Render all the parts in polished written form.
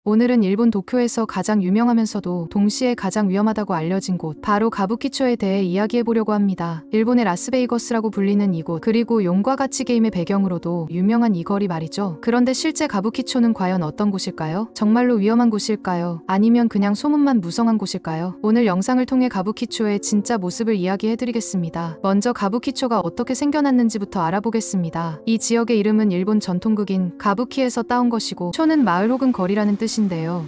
오늘은 일본 도쿄에서 가장 유명하면서도 동시에 가장 위험하다고 알려진 곳, 바로 가부키초에 대해 이야기해보려고 합니다. 일본의 라스베이거스라고 불리는 이곳, 그리고 용과 같이 게임의 배경으로도 유명한 이 거리 말이죠. 그런데 실제 가부키초는 과연 어떤 곳일까요? 정말로 위험한 곳일까요? 아니면 그냥 소문만 무성한 곳일까요? 오늘 영상을 통해 가부키초의 진짜 모습을 이야기해드리겠습니다. 먼저 가부키초가 어떻게 생겨났는지부터 알아보겠습니다. 이 지역의 이름은 일본 전통극인 가부키에서 따온 것이고, 초는 마을 혹은 거리라는 뜻인데요.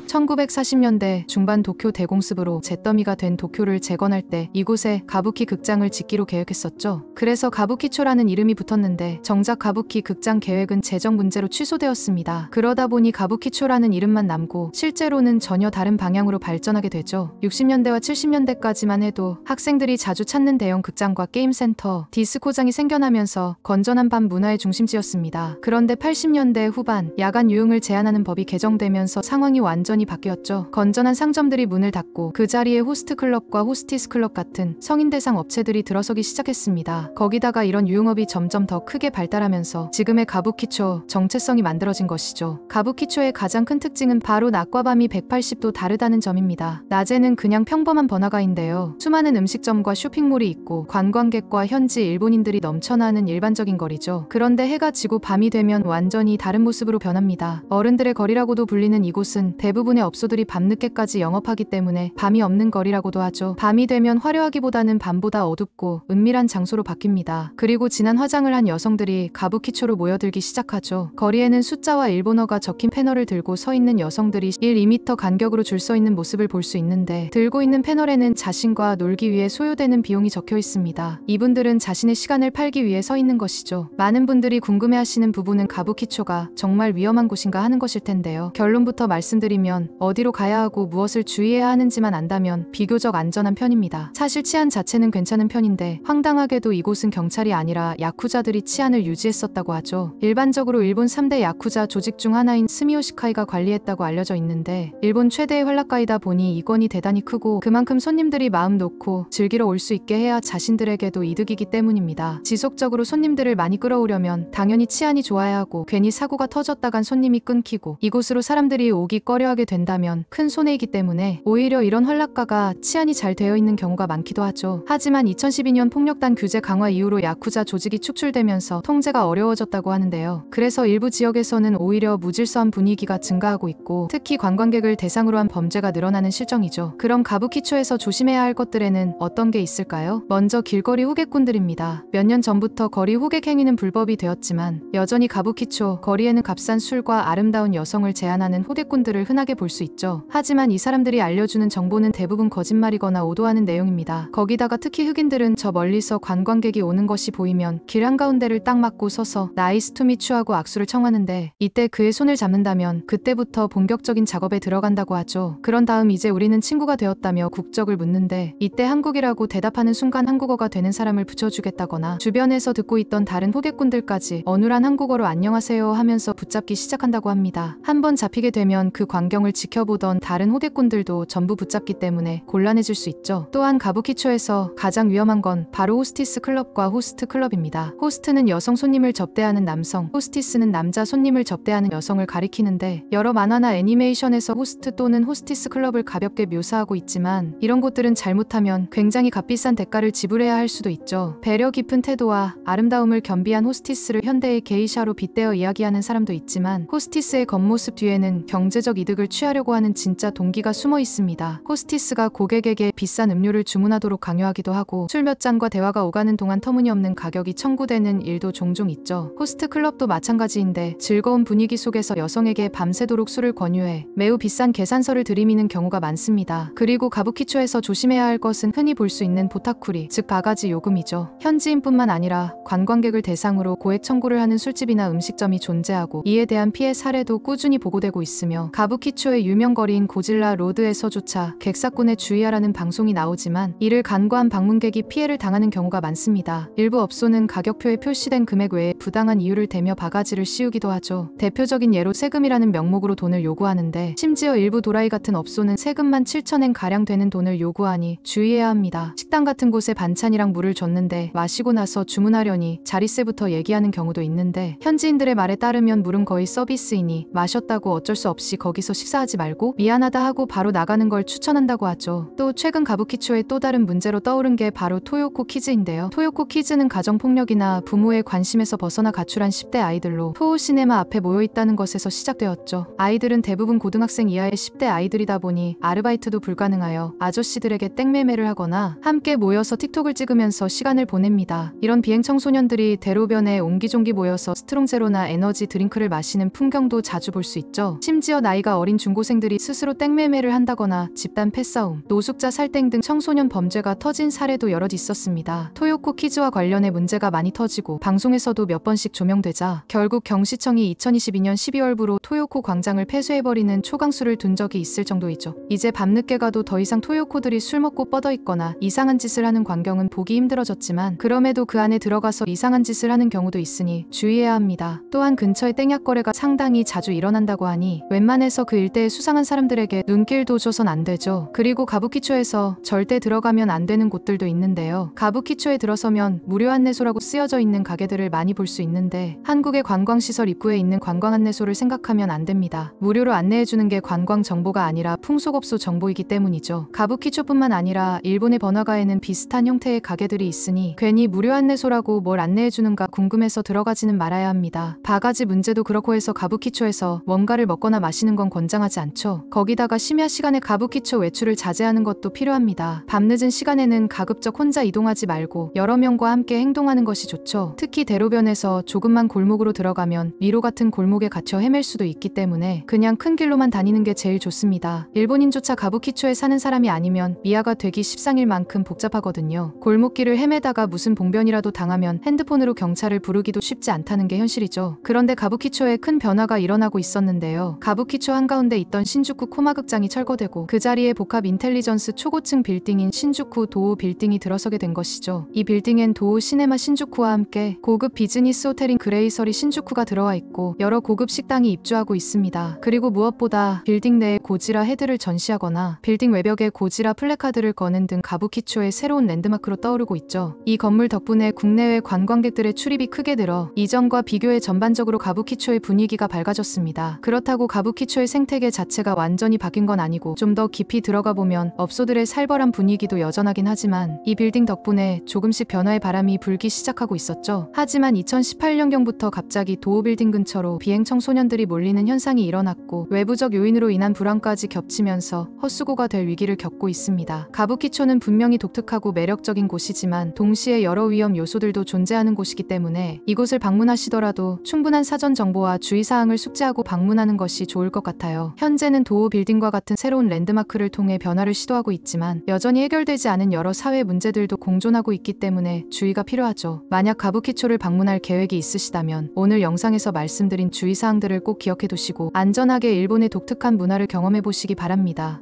1940년대 중반 도쿄 대공습으로 잿더미가 된 도쿄를 재건할 때 이곳에 가부키 극장을 짓기로 계획했었죠. 그래서 가부키초라는 이름이 붙었는데 정작 가부키 극장 계획은 재정 문제로 취소되었습니다. 그러다 보니 가부키초라는 이름만 남고 실제로는 전혀 다른 방향으로 발전하게 되죠. 60년대와 70년대까지만 해도 학생들이 자주 찾는 대형 극장과 게임센터, 디스코장이 생겨나면서 건전한 밤 문화의 중심지였습니다. 그런데 80년대 후반 야간 유흥을 제한하는 법이 개정되면서 상황이 완전히 바뀌었죠. 건전한 상점들이 문을 닫고 그 자리에 호스트 클럽과 호스티스 클럽 같은 성인 대상 업체들이 들어서기 시작했습니다. 거기다가 이런 유흥업이 점점 더 크게 발달하면서 지금의 가부키초 정체성이 만들어진 것이죠. 가부키초의 가장 큰 특징은 바로 낮과 밤이 180도 다르다는 점입니다. 낮에는 그냥 평범한 번화가인데요. 수많은 음식점과 쇼핑몰이 있고 관광객과 현지 일본인들이 넘쳐나는 일반적인 거리죠. 그런데 해가 지고 밤이 되면 완전히 다른 모습으로 변합니다. 어른들의 거리라고도 불리는 이곳은 대부분의 업소들이 밤늦게까지 영업하기 때문에 밤이 없는 거리라고도 하죠. 밤이 되면 화려하기보다는 밤보다 어둡고 은밀한 장소로 바뀝니다. 그리고 진한 화장을 한 여성들이 가부키초로 모여들기 시작하죠. 거리에는 숫자와 일본어가 적힌 패널을 들고 서 있는 여성들이 1-2m 간격으로 줄 서 있는 모습을 볼 수 있는데, 들고 있는 패널에는 자신과 놀기 위해 소요되는 비용이 적혀 있습니다. 이분들은 자신의 시간을 팔기 위해 서 있는 것이죠. 많은 분들이 궁금해하시는 부분은 가부키초가 정말 위험한 곳인가 하는 것일 텐데요. 결론부터 말씀드리면 어디로 가야 하고 무엇을 주의해야 하는지만 안다면 비교적 안전한 편입니다. 사실 치안 자체는 괜찮은 편인데 황당하게도 이곳은 경찰이 아니라 야쿠자들이 치안을 유지했었다고 하죠. 일반적으로 일본 3대 야쿠자 조직 중 하나인 스미오시카이가 관리했다고 알려져 있는데, 일본 최대의 활락가이다 보니 이권이 대단히 크고 그만큼 손님들이 마음 놓고 즐기러 올 수 있게 해야 자신들에게도 이득이기 때문입니다. 지속적으로 손님들을 많이 끌어오려면 당연히 치안이 좋아야 하고, 괜히 사고가 터졌다간 손님이 끊기고 이곳으로 사람들이 오기 꺼려하게 된다면 큰 손해이기 때문에 오히려 이런 활락가가 치안이 잘 되어 있는 경우가 많기도 하죠. 하지만 2012년 폭력단 규제 강화 이후로 야쿠자 조직이 축출되면서 통제가 어려워졌다고 하는데요. 그래서 일부 지역에서는 오히려 무질서한 분위기가 증가하고 있고, 특히 관광객을 대상으로 한 범죄가 늘어나는 실정이죠. 그럼 가부키초에서 조심해야 할 것들에는 어떤 게 있을까요? 먼저 길거리 호객꾼들입니다. 몇 년 전부터 거리 호객 행위는 불법이 되었지만 여전히 가부키초 거리에는 값싼 술과 아름다운 여성을 제한하는 호객꾼들을 흔하게 볼 수 있죠. 하지만 이 사람들이 알려주는 정보는 대부분 거짓말이거나 오도하는 내용입니다. 거기다가 특히 흑인들은 저 멀리서 관광객이 오는 것이 보이면 길 한가운데를 딱 막고 서서 나이스 투 미츄 하고 악수를 청하는데, 이때 그의 손을 잡는다면 그때부터 본격적인 작업에 들어간다고 하죠. 그런 다음 이제 우리는 친구가 되었다며 국적을 묻는데, 이때 한국이라고 대답하는 순간 한국어가 되는 사람을 붙여주겠다거나 주변에서 듣고 있던 다른 호객꾼들까지 어눌한 한국어로 안녕하세요 하면서 붙잡기 시작한다고 합니다. 한번 잡히게 되면 그 광경을 지켜보던 다른 호객꾼들도 전부 붙잡기 때문에 곤란해질 수 있죠. 또한 가부키초에서 가장 위험한 건 바로 호스티스 클럽과 호스트 클럽입니다. 호스트는 여성 손님을 접대하는 남성, 호스티스는 남자 손님을 접대하는 여성을 가리키는데, 여러 만화나 애니메이션에서 호스트 또는 호스티스 클럽을 가볍게 묘사하고 있지만 이런 곳들은 잘못하면 굉장히 값비싼 대가를 지불해야 할 수도 있죠. 배려 깊은 태도와 아름다움을 겸비한 호스티스를 현대의 게이샤로 빗대어 이야기하는 사람도 있지만, 호스티스의 겉모습 뒤에는 경제적 이득을 취하려고 하는 진짜 동기가 숨어 있습니다. 호스티스가 고객에게 비싼 음료를 주문하도록 강요하기도 하고, 술 몇 잔과 대화가 오가는 동안 터무니없는 가격이 청구되는 일도 종종 있죠. 호스트 클럽도 마찬가지인데, 즐거운 분위기 속에서 여성에게 밤새도록 술을 권유해 매우 비싼 계산서를 들이미는 경우가 많습니다. 그리고 가부키초에서 조심해야 할 것은 흔히 볼 수 있는 보타쿠리, 즉 바가지 요금이죠. 현지인뿐만 아니라 관광객을 대상으로 고액 청구를 하는 술집이나 음식점이 존재하고, 이에 대한 피해 사례도 꾸준히 보고되고 있으며, 가부키초의 유명 거리인 고질라 로드에서조차 객사꾼에 주의하라는 방송이 나오지만 이를 간과한 방문객이 피해를 당하는 경우가 많습니다. 일부 업소는 가격표에 표시된 금액 외에 부당한 이유를 대며 바가지를 씌우기도 하죠. 대표적인 예로 세금이라는 명목으로 돈을 요구하는데, 심지어 일부 도라이 같은 업소는 세금만 7,000엔 가량 되는 돈을 요구하니 주의해야 합니다. 식당 같은 곳에 반찬이랑 물을 줬는데 마시고 나서 주문하려니 자릿세부터 얘기하는 경우도 있는데, 현지인들의 말에 따르면 물은 거의 서비스이니 마셨다고 어쩔 수 없이 없이 거기서 식사하지 말고 미안하다 하고 바로 나가는 걸 추천한다고 하죠. 또 최근 가부키초의 또 다른 문제로 떠오른 게 바로 토요코 키즈인데요. 토요코 키즈는 가정폭력이나 부모의 관심에서 벗어나 가출한 10대 아이들로 토우 시네마 앞에 모여있다는 것에서 시작되었죠. 아이들은 대부분 고등학생 이하의 10대 아이들이다 보니 아르바이트도 불가능하여 아저씨들에게 땡매매를 하거나 함께 모여서 틱톡을 찍으면서 시간을 보냅니다. 이런 비행 청소년들이 대로변에 옹기종기 모여서 스트롱제로나 에너지 드링크를 마시는 풍경도 자주 볼 수 있죠. 심지어 나이가 어린 중고생들이 스스로 땡매매를 한다거나 집단 패싸움, 노숙자 살땡 등 청소년 범죄가 터진 사례도 여럿 있었습니다. 토요코 키즈와 관련해 문제가 많이 터지고 방송에서도 몇 번씩 조명되자 결국 경시청이 2022년 12월부로 토요코 광장을 폐쇄해버리는 초강수를 둔 적이 있을 정도이죠. 이제 밤늦게 가도 더 이상 토요코들이 술 먹고 뻗어있거나 이상한 짓을 하는 광경은 보기 힘들어졌지만 그럼에도 그 안에 들어가서 이상한 짓을 하는 경우도 있으니 주의해야 합니다. 또한 근처에 땡약 거래가 상당히 자주 일어난다고 하니 웬만해서 그 일대에 수상한 사람들에게 눈길도 줘선 안 되죠. 그리고 가부키초에서 절대 들어가면 안 되는 곳들도 있는데요. 가부키초에 들어서면 무료 안내소라고 쓰여져 있는 가게들을 많이 볼 수 있는데 한국의 관광시설 입구에 있는 관광 안내소를 생각하면 안 됩니다. 무료로 안내해주는 게 관광 정보가 아니라 풍속업소 정보이기 때문이죠. 가부키초뿐만 아니라 일본의 번화가에는 비슷한 형태의 가게들이 있으니 괜히 무료 안내소라고 뭘 안내해주는가 궁금해서 들어가지는 말아야 합니다. 바가지 문제도 그렇고 해서 가부키초에서 뭔가를 먹거나 마시는 건 권장하지 않죠. 거기다가 심야 시간에 가부키초 외출을 자제하는 것도 필요합니다. 밤늦은 시간에는 가급적 혼자 이동하지 말고 여러 명과 함께 행동하는 것이 좋죠. 특히 대로변에서 조금만 골목으로 들어가면 미로 같은 골목에 갇혀 헤맬 수도 있기 때문에 그냥 큰 길로만 다니는 게 제일 좋습니다. 일본인조차 가부키초에 사는 사람이 아니면 미아가 되기 십상일 만큼 복잡하거든요. 골목길을 헤매다가 무슨 봉변이라도 당하면 핸드폰으로 경찰을 부르기도 쉽지 않다는 게 현실이죠. 그런데 가부키초에 큰 변화가 일어나고 있었는데요. 가부키초 한가운데 있던 신주쿠 코마극장이 철거되고 그 자리에 복합 인텔리전스 초고층 빌딩인 신주쿠 도우 빌딩이 들어서게 된 것이죠. 이 빌딩엔 도우 시네마 신주쿠와 함께 고급 비즈니스 호텔인 그레이서리 신주쿠가 들어와 있고 여러 고급 식당이 입주하고 있습니다. 그리고 무엇보다 빌딩 내에 고지라 헤드를 전시하거나 빌딩 외벽에 고지라 플래카드를 거는 등 가부키초의 새로운 랜드마크로 떠오르고 있죠. 이 건물 덕분에 국내외 관광객들의 출입이 크게 늘어 이전과 비교해 전반적으로 가부키초의 분위기가 밝아졌습니다. 그렇다고 가부키초의 생태계 자체가 완전히 바뀐 건 아니고 좀 더 깊이 들어가 보면 업소들의 살벌한 분위기도 여전하긴 하지만 이 빌딩 덕분에 조금씩 변화의 바람이 불기 시작하고 있었죠. 하지만 2018년경부터 갑자기 도우 빌딩 근처로 비행 청소년들이 몰리는 현상이 일어났고 외부적 요인으로 인한 불안까지 겹치면서 헛수고가 될 위기를 겪고 있습니다. 가부키초는 분명히 독특하고 매력적인 곳이지만 동시에 여러 위험 요소들도 존재하는 곳이기 때문에 이곳을 방문하시더라도 충분한 사전 정보와 주의사항을 숙지하고 방문하는 것이 좋을 것 같아요. 현재는 도우 빌딩과 같은 새로운 랜드마크를 통해 변화를 시도하고 있지만 여전히 해결되지 않은 여러 사회 문제들도 공존하고 있기 때문에 주의가 필요하죠. 만약 가부키초를 방문할 계획이 있으시다면 오늘 영상에서 말씀드린 주의사항들을 꼭 기억해 두시고 안전하게 일본의 독특한 문화를 경험해 보시기 바랍니다.